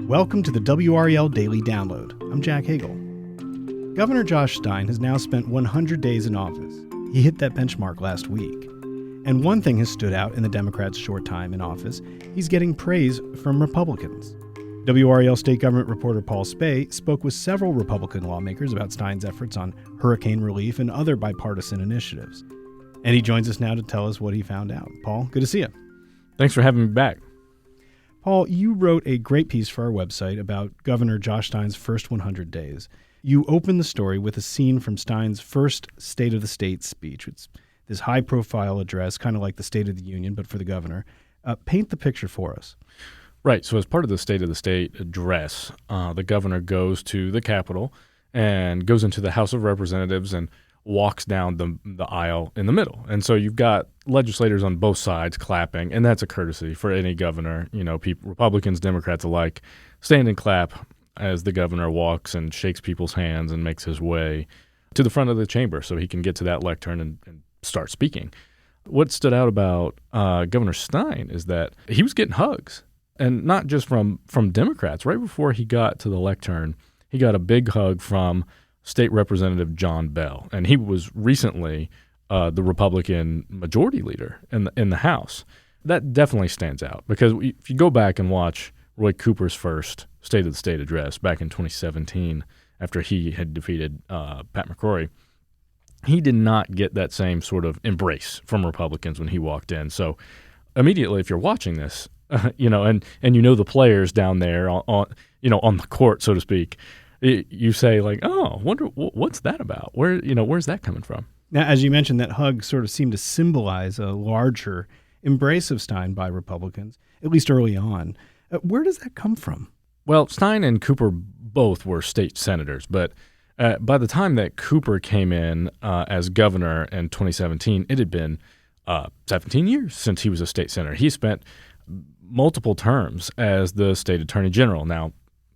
Welcome to the WRAL Daily Download. I'm Jack Hagel. Governor Josh Stein has now spent 100 days in office. He hit that benchmark last week. And one thing has stood out in the Democrats' short time in office. He's getting praise from Republicans. WRAL state government reporter Paul Specht spoke with several Republican lawmakers about Stein's efforts on hurricane relief and other bipartisan initiatives. And he joins us now to tell us what he found out. Paul, good to see you. Thanks for having me back. Paul, you wrote a great piece for our website about Governor Josh Stein's first 100 days. You opened the story with a scene from Stein's first State of the State speech. It's this high-profile address, kind of like the State of the Union, but for the governor. Paint the picture for us. Right. So as part of the State of the State address, the governor goes to the Capitol and goes into the House of Representatives and walks down the aisle in the middle. And so you've got legislators on both sides clapping, and that's a courtesy for any governor. You know, Republicans, Democrats alike, stand and clap as the governor walks and shakes people's hands and makes his way to the front of the chamber so he can get to that lectern and start speaking. What stood out about Governor Stein is that he was getting hugs, and not just from Democrats. Right before he got to the lectern, he got a big hug from State Representative John Bell, and he was recently the Republican majority leader in the House. That definitely stands out because if you go back and watch Roy Cooper's first State of the State address back in 2017, after he had defeated Pat McCrory, he did not get that same sort of embrace from Republicans when he walked in. So immediately, if you're watching this, and you know the players down there on the court, so to speak, you say like, oh, wonder what's that about? Where's that coming from? Now, as you mentioned, that hug sort of seemed to symbolize a larger embrace of Stein by Republicans, at least early on. Where does that come from? Well, Stein and Cooper both were state senators, but by the time that Cooper came in as governor in 2017, it had been 17 years since he was a state senator. He spent multiple terms as the state attorney general. Now,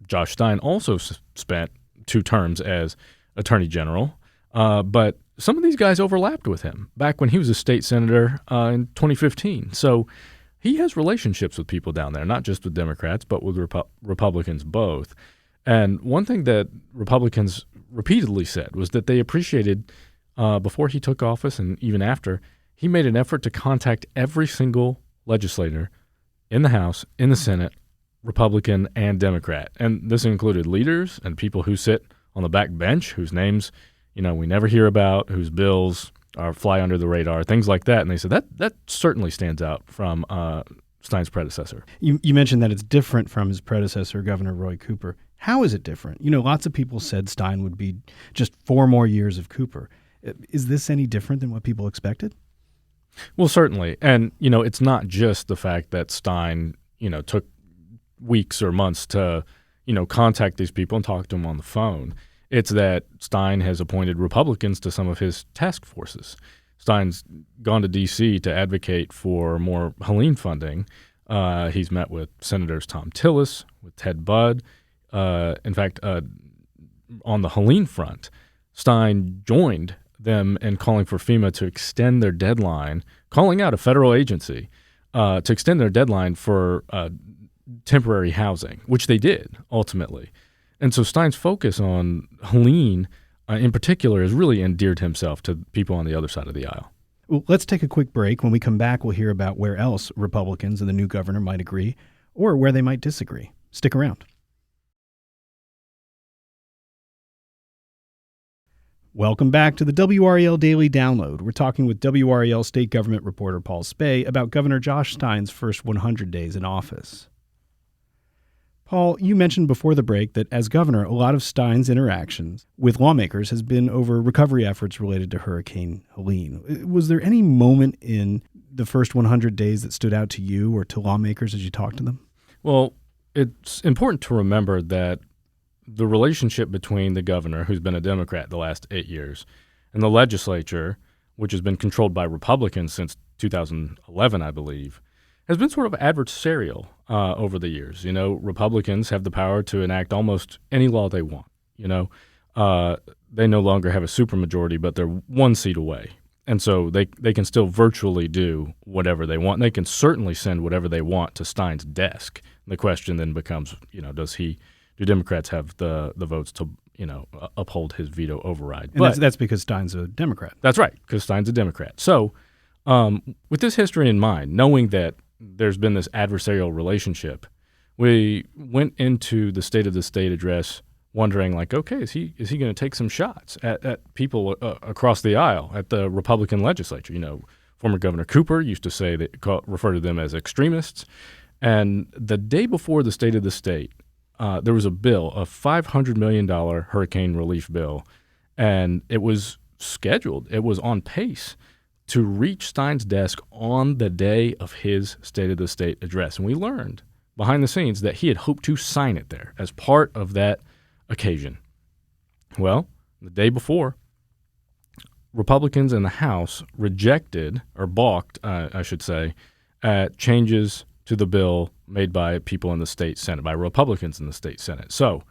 Josh Stein also spent 2 terms as attorney general, but some of these guys overlapped with him back when he was a state senator in 2015. So he has relationships with people down there, not just with Democrats, but with Republicans both. And one thing that Republicans repeatedly said was that they appreciated, before he took office and even after, he made an effort to contact every single legislator in the House, in the Senate, Republican and Democrat. And this included leaders and people who sit on the back bench, whose names, we never hear about, whose bills are fly under the radar, things like that. And they said that certainly stands out from Stein's predecessor. You mentioned that it's different from his predecessor, Governor Roy Cooper. How is it different? Lots of people said Stein would be just 4 more years of Cooper. Is this any different than what people expected? Well, certainly. And, it's not just the fact that Stein, took weeks or months to, contact these people and talk to them on the phone. It's that Stein has appointed Republicans to some of his task forces. Stein's gone to D.C. to advocate for more Helene funding. He's met with Senators Tom Tillis, with Ted Budd. In fact, on the Helene front, Stein joined them in calling for FEMA to extend their deadline, calling out a federal agency to extend their deadline for temporary housing, which they did ultimately. And so Stein's focus on Helene in particular has really endeared himself to people on the other side of the aisle. Well, let's take a quick break. When we come back, we'll hear about where else Republicans and the new governor might agree or where they might disagree. Stick around. Welcome back to the WRAL Daily Download. We're talking with WRAL state government reporter Paul Specht about Governor Josh Stein's first 100 days in office. Paul, you mentioned before the break that as governor, a lot of Stein's interactions with lawmakers has been over recovery efforts related to Hurricane Helene. Was there any moment in the first 100 days that stood out to you or to lawmakers as you talked to them? Well, it's important to remember that the relationship between the governor, who's been a Democrat the last 8 years, and the legislature, which has been controlled by Republicans since 2011, I believe, has been sort of adversarial over the years. Republicans have the power to enact almost any law they want. They no longer have a supermajority, but they're 1 seat away. And so they can still virtually do whatever they want. They can certainly send whatever they want to Stein's desk. The question then becomes, do Democrats have the votes to, uphold his veto override? And that's because Stein's a Democrat. That's right, because Stein's a Democrat. So with this history in mind, knowing that there's been this adversarial relationship, we went into the State of the State address wondering, like, okay, is he going to take some shots at people across the aisle at the Republican legislature? Former Governor Cooper used to say refer to them as extremists. And the day before the State of the State, there was a bill, a $500 million hurricane relief bill, and it was scheduled. It was on pace to reach Stein's desk on the day of his State of the State address. And we learned behind the scenes that he had hoped to sign it there as part of that occasion. Well, the day before, Republicans in the House rejected, or balked, I should say, at changes to the bill made by people in the state Senate, by Republicans in the state Senate. So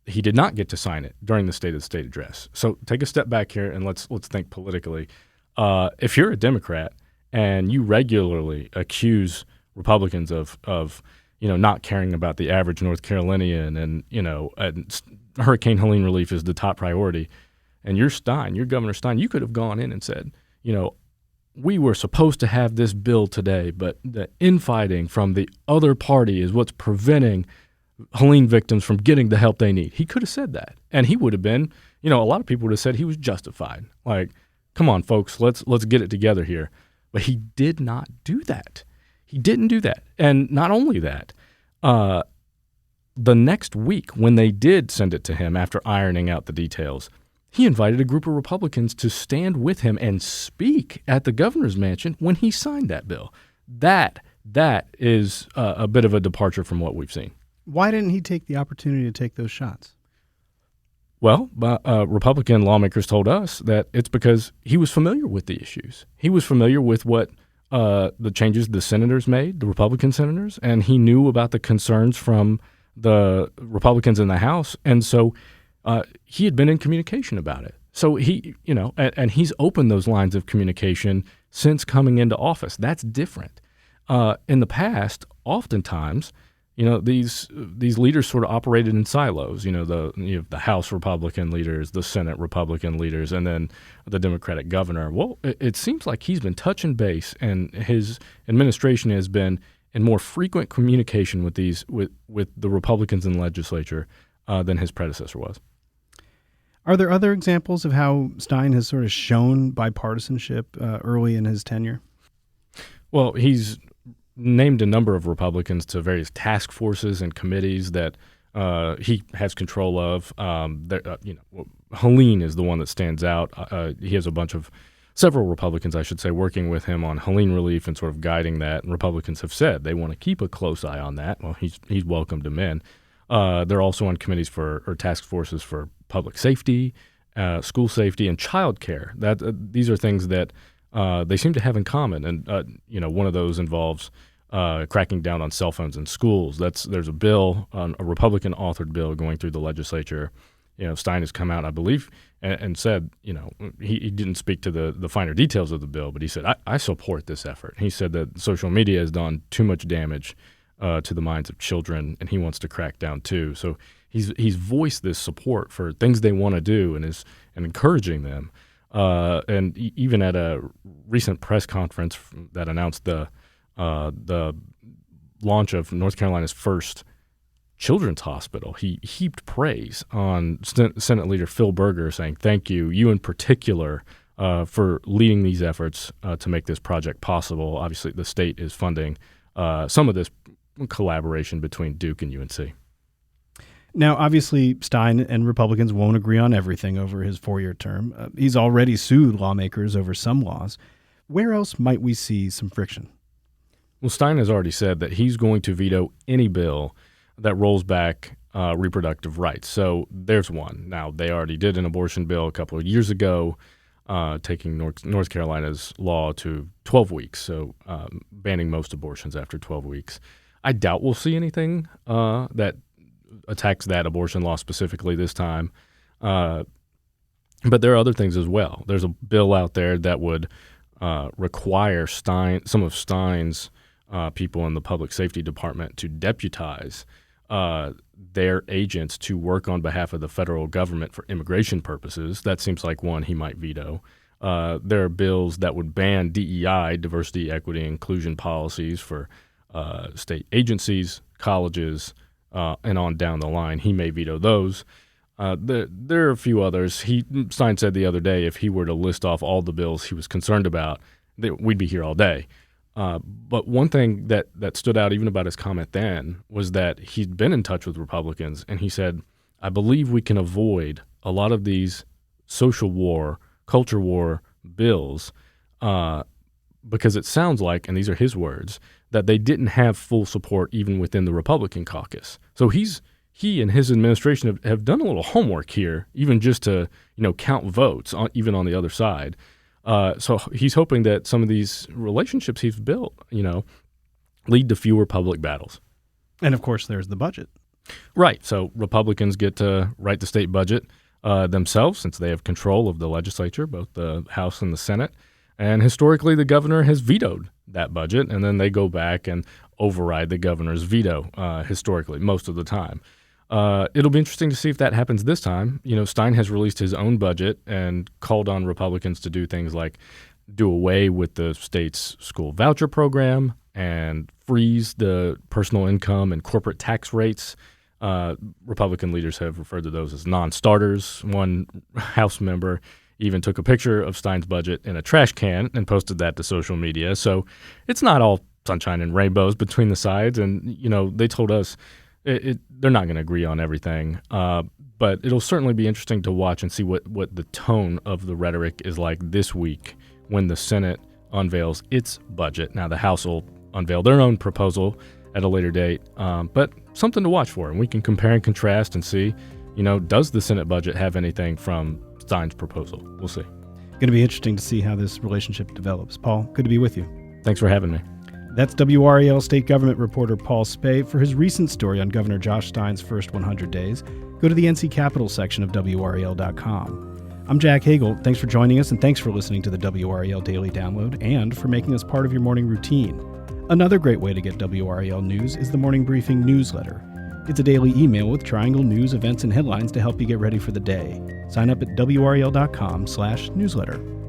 he did not get to sign it during the State of the State address. So take a step back here and let's think politically. If you're a Democrat and you regularly accuse Republicans of not caring about the average North Carolinian, and Hurricane Helene relief is the top priority, and you're Governor Stein, you could have gone in and said, we were supposed to have this bill today, but the infighting from the other party is what's preventing Helene victims from getting the help they need. He could have said that, and he would have been, a lot of people would have said he was justified. Like, come on, folks, let's get it together here. But he did not do that. He didn't do that. And not only that, the next week when they did send it to him after ironing out the details, he invited a group of Republicans to stand with him and speak at the governor's mansion when he signed that bill. That is a bit of a departure from what we've seen. Why didn't he take the opportunity to take those shots? Well, Republican lawmakers told us that it's because he was familiar with the issues. He was familiar with what the changes the senators made, the Republican senators, and he knew about the concerns from the Republicans in the House. And so he had been in communication about it. So he, and he's opened those lines of communication since coming into office. That's different. In the past, oftentimes, these leaders sort of operated in silos. The House Republican leaders, the Senate Republican leaders, and then the Democratic governor. Well, it seems like he's been touching base, and his administration has been in more frequent communication with the Republicans in the legislature than his predecessor was. Are there other examples of how Stein has sort of shown bipartisanship early in his tenure? Well, he's named a number of Republicans to various task forces and committees that he has control of. Helene is the one that stands out. He has several Republicans, I should say, working with him on Helene relief and sort of guiding that. And Republicans have said they want to keep a close eye on that. Well, he's welcomed them in. They're also on committees or task forces for public safety, school safety, and child care. These are things that they seem to have in common. And, one of those involves cracking down on cell phones in schools. There's a bill, a Republican-authored bill going through the legislature. Stein has come out, I believe, and said, he didn't speak to the finer details of the bill, but he said, I support this effort. He said that social media has done too much damage to the minds of children, and he wants to crack down too. So he's voiced this support for things they want to do and encouraging them. And even at a recent press conference that announced the launch of North Carolina's first children's hospital, he heaped praise on Senate Leader Phil Berger, saying, "Thank you in particular, for leading these efforts to make this project possible." Obviously, the state is funding some of this collaboration between Duke and UNC. Now, obviously, Stein and Republicans won't agree on everything over his 4-year term. He's already sued lawmakers over some laws. Where else might we see some friction? Well, Stein has already said that he's going to veto any bill that rolls back reproductive rights. So there's one. Now, they already did an abortion bill a couple of years ago, taking North Carolina's law to 12 weeks, so banning most abortions after 12 weeks. I doubt we'll see anything that attacks that abortion law specifically this time. But there are other things as well. There's a bill out there that would require some of Stein's people in the public safety department to deputize their agents to work on behalf of the federal government for immigration purposes. That seems like one he might veto. There are bills that would ban DEI, diversity, equity, inclusion policies for state agencies, colleges, and on down the line. He may veto those. There are a few others. Stein said the other day if he were to list off all the bills he was concerned about, we'd be here all day. But one thing that stood out even about his comment then was that he'd been in touch with Republicans, and he said, I believe we can avoid a lot of these social war, culture war bills because it sounds like, and these are his words, that they didn't have full support even within the Republican caucus. So he and his administration have done a little homework here, even just to count votes, even on the other side. So he's hoping that some of these relationships he's built, lead to fewer public battles. And of course, there's the budget. Right. So Republicans get to write the state budget themselves since they have control of the legislature, both the House and the Senate. And historically, the governor has vetoed that budget, and then they go back and override the governor's veto historically, most of the time. It'll be interesting to see if that happens this time. Stein has released his own budget and called on Republicans to do things like do away with the state's school voucher program and freeze the personal income and corporate tax rates. Republican leaders have referred to those as non-starters. One House member even took a picture of Stein's budget in a trash can and posted that to social media. So it's not all sunshine and rainbows between the sides. And, they told us they're not going to agree on everything. But it'll certainly be interesting to watch and see what the tone of the rhetoric is like this week when the Senate unveils its budget. Now, the House will unveil their own proposal at a later date, but something to watch for. And we can compare and contrast and see, does the Senate budget have anything from Stein's proposal? We'll see. Going to be interesting to see how this relationship develops. Paul, good to be with you. Thanks for having me. That's WRAL state government reporter Paul Specht. For his recent story on Governor Josh Stein's first 100 days, go to the NC Capital section of WRAL.com. I'm Jack Hagel. Thanks for joining us, and thanks for listening to the WRAL Daily Download and for making us part of your morning routine. Another great way to get WRAL news is the Morning Briefing newsletter. It's a daily email with Triangle news, events, and headlines to help you get ready for the day. Sign up at WRAL.com/newsletter.